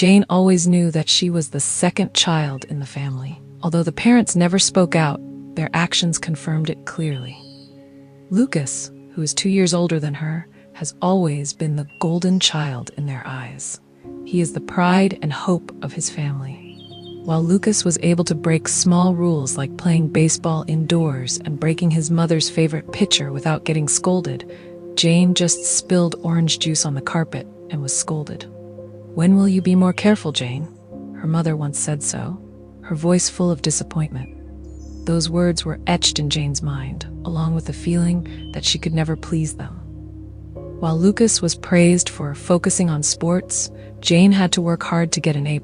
Jane always knew that she was the second child in the family. Although the parents never spoke out, their actions confirmed it clearly. Lucas, who is 2 years older than her, has always been the golden child in their eyes. He is the pride and hope of his family. While Lucas was able to break small rules like playing baseball indoors and breaking his mother's favorite pitcher without getting scolded, Jane just spilled orange juice on the carpet and was scolded. "When will you be more careful, Jane?" Her mother once said so, her voice full of disappointment. Those words were etched in Jane's mind, along with the feeling that she could never please them. While Lucas was praised for focusing on sports, Jane had to work hard to get an A+,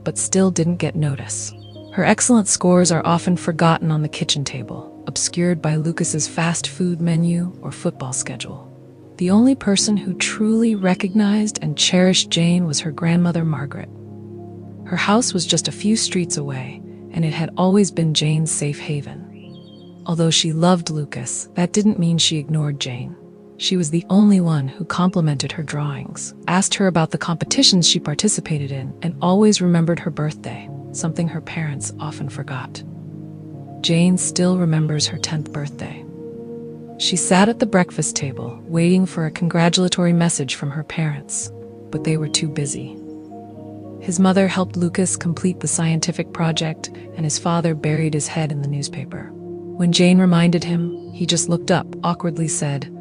but still didn't get notice. Her excellent scores are often forgotten on the kitchen table, obscured by Lucas's fast food menu or football schedule. The only person who truly recognized and cherished Jane was her grandmother, Margaret. Her house was just a few streets away, and it had always been Jane's safe haven. Although she loved Lucas, that didn't mean she ignored Jane. She was the only one who complimented her drawings, asked her about the competitions she participated in, and always remembered her birthday, something her parents often forgot. Jane still remembers her 10th birthday. She sat at the breakfast table, waiting for a congratulatory message from her parents, but they were too busy. His mother helped Lucas complete the scientific project, and his father buried his head in the newspaper. When Jane reminded him, he just looked up, awkwardly said,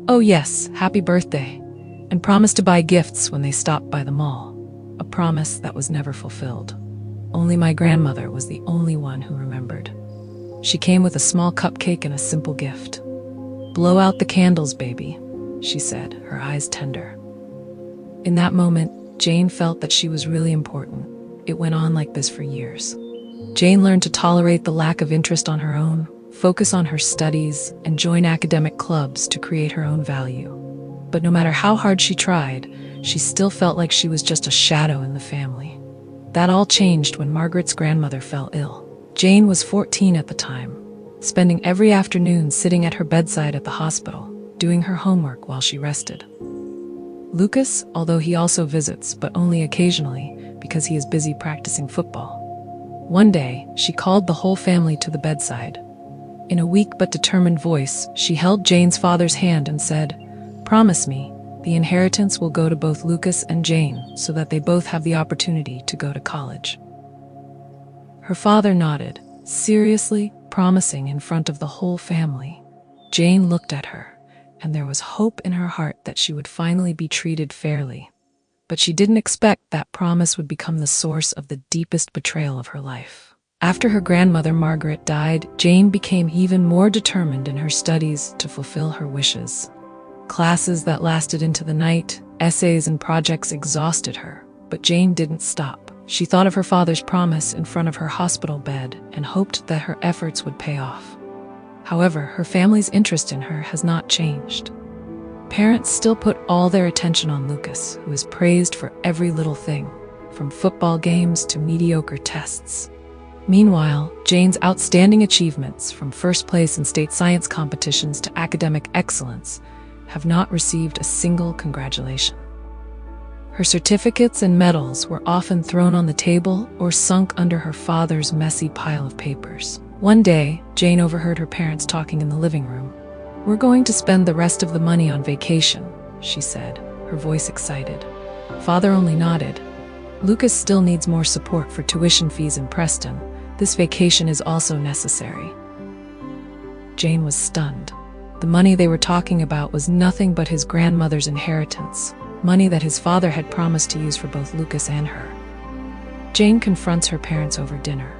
"Oh yes, happy birthday," and promised to buy gifts when they stopped by the mall, a promise that was never fulfilled. Only my grandmother was the only one who remembered. She came with a small cupcake and a simple gift. "Blow out the candles, baby," she said, her eyes tender. In that moment, Jane felt that she was really important. It went on like this for years. Jane learned to tolerate the lack of interest on her own, focus on her studies, and join academic clubs to create her own value. But no matter how hard she tried, she still felt like she was just a shadow in the family. That all changed when Margaret's grandmother fell ill. Jane was 14 at the time, spending every afternoon sitting at her bedside at the hospital, doing her homework while she rested. Lucas, although he also visits, but only occasionally because he is busy practicing football. One day, she called the whole family to the bedside. In a weak but determined voice, she held Jane's father's hand and said, "Promise me, the inheritance will go to both Lucas and Jane so that they both have the opportunity to go to college." Her father nodded, seriously promising in front of the whole family. Jane looked at her, and there was hope in her heart that she would finally be treated fairly. But she didn't expect that promise would become the source of the deepest betrayal of her life. After her grandmother Margaret died, Jane became even more determined in her studies to fulfill her wishes. Classes that lasted into the night, essays and projects exhausted her, but Jane didn't stop. She thought of her father's promise in front of her hospital bed and hoped that her efforts would pay off. However, her family's interest in her has not changed. Parents still put all their attention on Lucas, who is praised for every little thing, from football games to mediocre tests. Meanwhile, Jane's outstanding achievements, from first place in state science competitions to academic excellence, have not received a single congratulation. Her certificates and medals were often thrown on the table or sunk under her father's messy pile of papers. One day, Jane overheard her parents talking in the living room. "We're going to spend the rest of the money on vacation," she said, her voice excited. Father only nodded. "Lucas still needs more support for tuition fees in Preston. This vacation is also necessary." Jane was stunned. The money they were talking about was nothing but his grandmother's inheritance, money that his father had promised to use for both Lucas and her. Jane confronts her parents over dinner.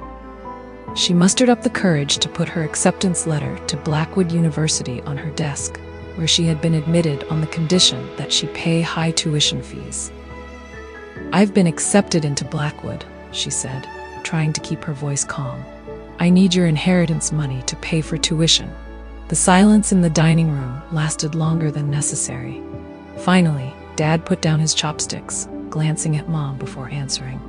She mustered up the courage to put her acceptance letter to Blackwood University on her desk, where she had been admitted on the condition that she pay high tuition fees. "I've been accepted into Blackwood," she said, trying to keep her voice calm. "I need your inheritance money to pay for tuition." The silence in the dining room lasted longer than necessary. Finally, Dad put down his chopsticks, glancing at Mom before answering.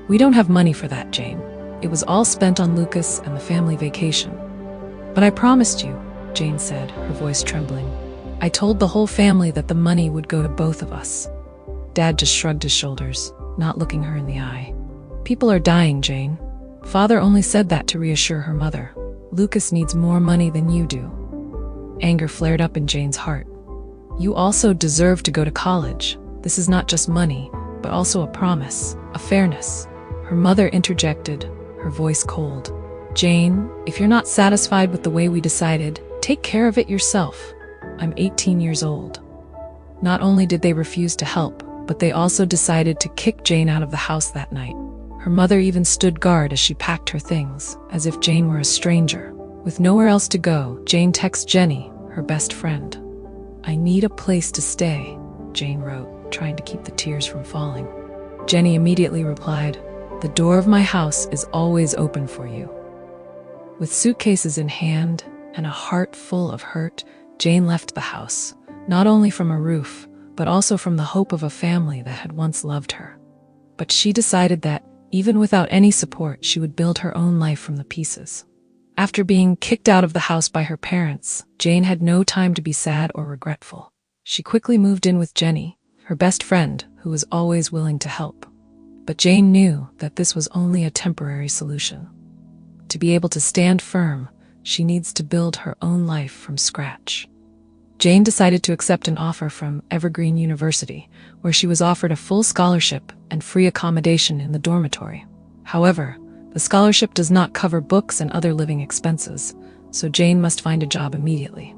"We don't have money for that, Jane. It was all spent on Lucas and the family vacation." "But I promised you," Jane said, her voice trembling. "I told the whole family that the money would go to both of us." Dad just shrugged his shoulders. not looking her in the eye. "People are dying, Jane." Father only said that to reassure her mother. "Lucas needs more money than you do." Anger flared up in Jane's heart. "You also deserve to go to college. This is not just money, but also a promise, a fairness." Her mother interjected, her voice cold. "Jane, if you're not satisfied with the way we decided, take care of it yourself. I'm 18 years old." Not only did they refuse to help, but they also decided to kick Jane out of the house that night. Her mother even stood guard as she packed her things, as if Jane were a stranger. With nowhere else to go, Jane texted Jenny, her best friend. "I need a place to stay," Jane wrote, trying to keep the tears from falling. Jenny immediately replied, "The door of my house is always open for you." With suitcases in hand and a heart full of hurt, Jane left the house, not only from a roof, but also from the hope of a family that had once loved her. But she decided that, even without any support, she would build her own life from the pieces. After being kicked out of the house by her parents, Jane had no time to be sad or regretful. She quickly moved in with Jenny, her best friend, who was always willing to help. But Jane knew that this was only a temporary solution. To be able to stand firm, she needs to build her own life from scratch. Jane decided to accept an offer from Evergreen University, where she was offered a full scholarship and free accommodation in the dormitory. However, the scholarship does not cover books and other living expenses, so Jane must find a job immediately.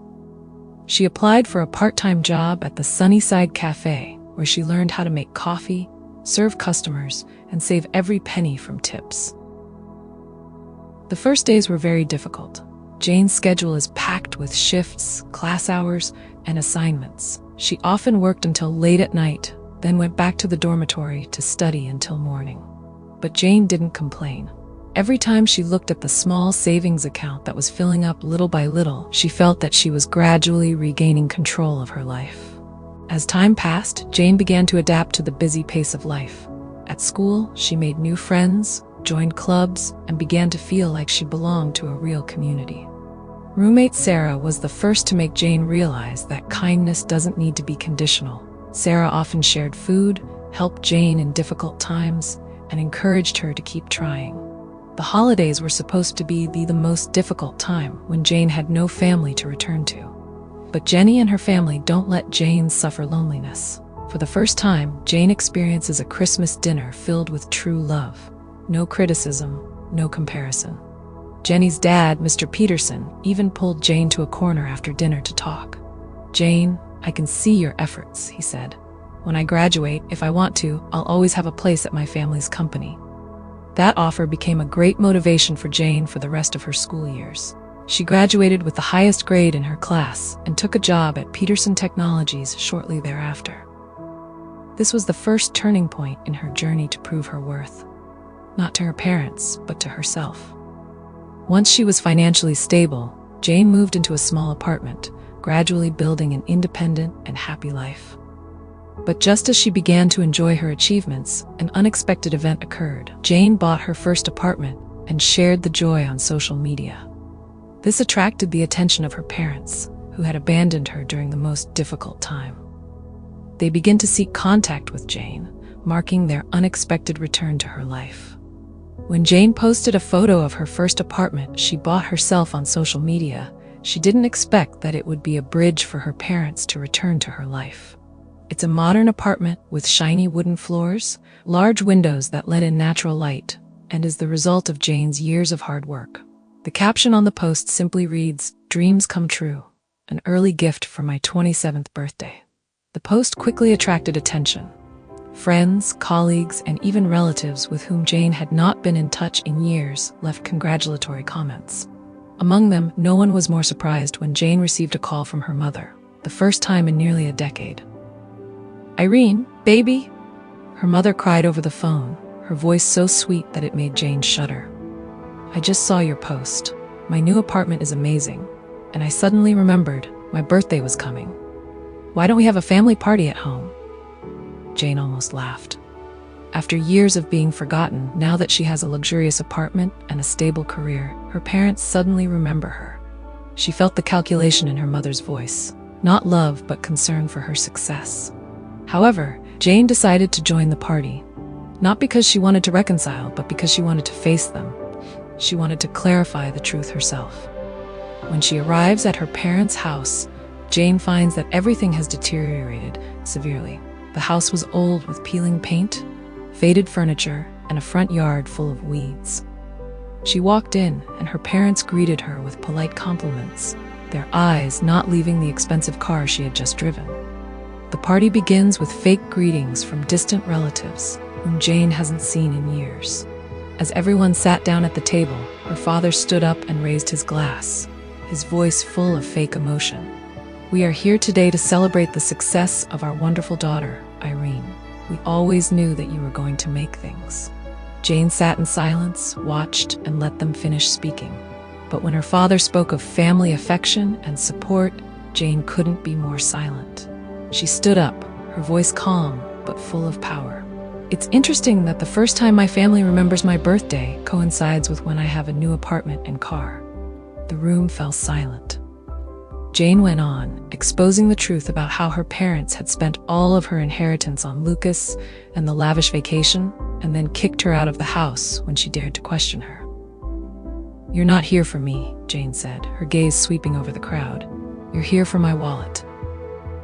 She applied for a part-time job at the Sunnyside Cafe, where she learned how to make coffee, serve customers, and save every penny from tips. The first days were very difficult. Jane's schedule is packed with shifts, class hours, and assignments. She often worked until late at night, then went back to the dormitory to study until morning. But Jane didn't complain. Every time she looked at the small savings account that was filling up little by little, she felt that she was gradually regaining control of her life. As time passed, Jane began to adapt to the busy pace of life. At school, she made new friends, joined clubs, and began to feel like she belonged to a real community. Roommate Sarah was the first to make Jane realize that kindness doesn't need to be conditional. Sarah often shared food, helped Jane in difficult times, and encouraged her to keep trying. The holidays were supposed to be the most difficult time, when Jane had no family to return to. But Jenny and her family don't let Jane suffer loneliness. For the first time, Jane experiences a Christmas dinner filled with true love. No criticism, no comparison. Jenny's dad, Mr. Peterson, even pulled Jane to a corner after dinner to talk. "Jane, I can see your efforts," he said. "When I graduate, if I want to, I'll always have a place at my family's company." That offer became a great motivation for Jane for the rest of her school years. She graduated with the highest grade in her class and took a job at Peterson Technologies shortly thereafter. This was the first turning point in her journey to prove her worth. Not to her parents, but to herself. Once she was financially stable, Jane moved into a small apartment, gradually building an independent and happy life. But just as she began to enjoy her achievements, an unexpected event occurred. Jane bought her first apartment and shared the joy on social media. This attracted the attention of her parents, who had abandoned her during the most difficult time. They began to seek contact with Jane, marking their unexpected return to her life. When Jane posted a photo of her first apartment she bought herself on social media, she didn't expect that it would be a bridge for her parents to return to her life. It's a modern apartment with shiny wooden floors, large windows that let in natural light, and is the result of Jane's years of hard work. The caption on the post simply reads, "Dreams come true, an early gift for my 27th birthday." The post quickly attracted attention. Friends, colleagues, and even relatives with whom Jane had not been in touch in years left congratulatory comments. Among them, no one was more surprised when Jane received a call from her mother, the first time in nearly a decade. "Irene, baby!" Her mother cried over the phone, her voice so sweet that it made Jane shudder. "I just saw your post. My new apartment is amazing, and I suddenly remembered my birthday was coming. Why don't we have a family party at home?" Jane almost laughed. After years of being forgotten, now that she has a luxurious apartment and a stable career, her parents suddenly remember her. She felt the calculation in her mother's voice, not love but concern for her success. However, Jane decided to join the party. Not because she wanted to reconcile, but because she wanted to face them. She wanted to clarify the truth herself. When she arrives at her parents' house, Jane finds that everything has deteriorated severely. The house was old with peeling paint, faded furniture, and a front yard full of weeds. She walked in, and her parents greeted her with polite compliments, their eyes not leaving the expensive car she had just driven. The party begins with fake greetings from distant relatives, whom Jane hasn't seen in years. As everyone sat down at the table, her father stood up and raised his glass, his voice full of fake emotion. "We are here today to celebrate the success of our wonderful daughter, Irene. We always knew that you were going to make things." Jane sat in silence, watched, and let them finish speaking. But when her father spoke of family affection and support, Jane couldn't be more silent. She stood up, her voice calm but full of power. "It's interesting that the first time my family remembers my birthday coincides with when I have a new apartment and car." The room fell silent. Jane went on, exposing the truth about how her parents had spent all of her inheritance on Lucas and the lavish vacation, and then kicked her out of the house when she dared to question her. "You're not here for me," Jane said, her gaze sweeping over the crowd. "You're here for my wallet."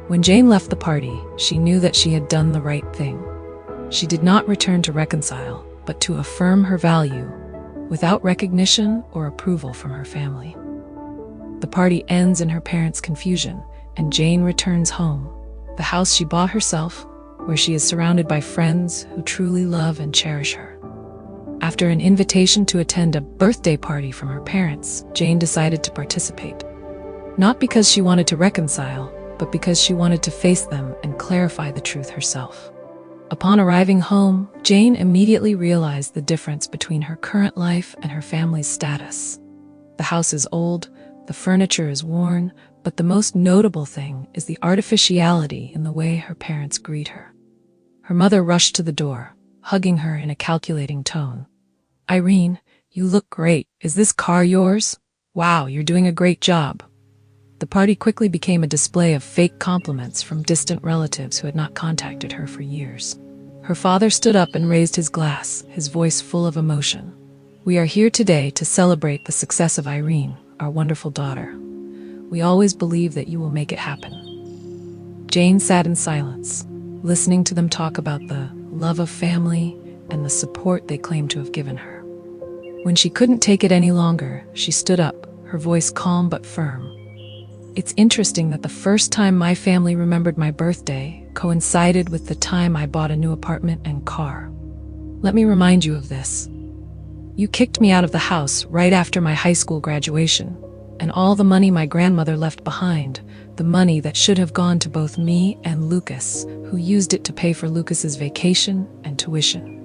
When Jane left the party, she knew that she had done the right thing. She did not return to reconcile, but to affirm her value, without recognition or approval from her family. The party ends in her parents' confusion, and Jane returns home, the house she bought herself, where she is surrounded by friends who truly love and cherish her. After an invitation to attend a birthday party from her parents, Jane decided to participate. Not because she wanted to reconcile, but because she wanted to face them and clarify the truth herself. Upon arriving home, Jane immediately realized the difference between her current life and her family's status. The house is old, the furniture is worn, but the most notable thing is the artificiality in the way her parents greet her. Her mother rushed to the door, hugging her in a calculating tone. "Irene, you look great. Is this car yours? Wow, you're doing a great job." The party quickly became a display of fake compliments from distant relatives who had not contacted her for years. Her father stood up and raised his glass, his voice full of emotion. "We are here today to celebrate the success of Irene, our wonderful daughter. We always believe that you will make it happen." Jane sat in silence, listening to them talk about the love of family and the support they claimed to have given her. When she couldn't take it any longer, she stood up, her voice calm but firm. "It's interesting that the first time my family remembered my birthday coincided with the time I bought a new apartment and car. Let me remind you of this. You kicked me out of the house right after my high school graduation, and all the money my grandmother left behind, the money that should have gone to both me and Lucas, who used it to pay for Lucas's vacation and tuition."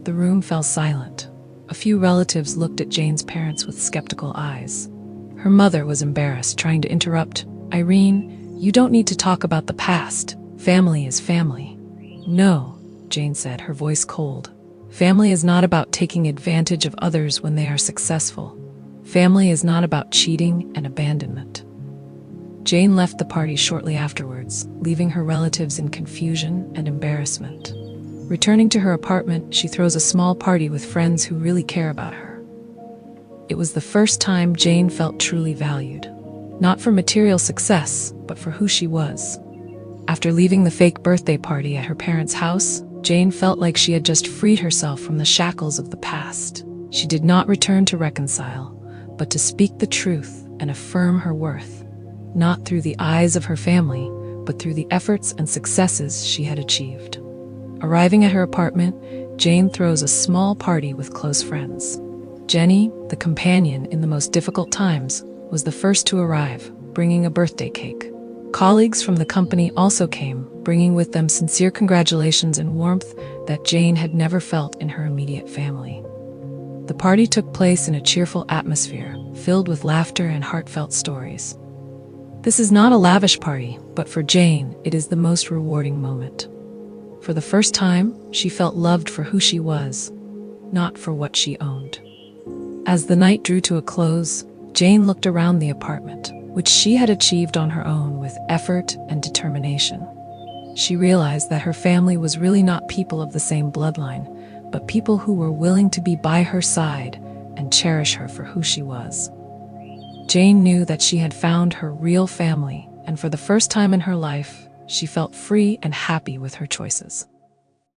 The room fell silent. A few relatives looked at Jane's parents with skeptical eyes. Her mother was embarrassed, trying to interrupt. "Irene, you don't need to talk about the past. Family is family." "No," Jane said, her voice cold. "Family is not about taking advantage of others when they are successful. Family is not about cheating and abandonment." Jane left the party shortly afterwards, leaving her relatives in confusion and embarrassment. Returning to her apartment, she throws a small party with friends who really care about her. It was the first time Jane felt truly valued, not for material success, but for who she was. After leaving the fake birthday party at her parents' house, Jane felt like she had just freed herself from the shackles of the past. She did not return to reconcile, but to speak the truth and affirm her worth, not through the eyes of her family, but through the efforts and successes she had achieved. Arriving at her apartment, Jane throws a small party with close friends. Jenny, the companion in the most difficult times, was the first to arrive, bringing a birthday cake. Colleagues from the company also came, bringing with them sincere congratulations and warmth that Jane had never felt in her immediate family. The party took place in a cheerful atmosphere, filled with laughter and heartfelt stories. This is not a lavish party, but for Jane, it is the most rewarding moment. For the first time, she felt loved for who she was, not for what she owned. As the night drew to a close, Jane looked around the apartment, which she had achieved on her own with effort and determination. She realized that her family was really not people of the same bloodline, but people who were willing to be by her side and cherish her for who she was. Jane knew that she had found her real family, and for the first time in her life, she felt free and happy with her choices.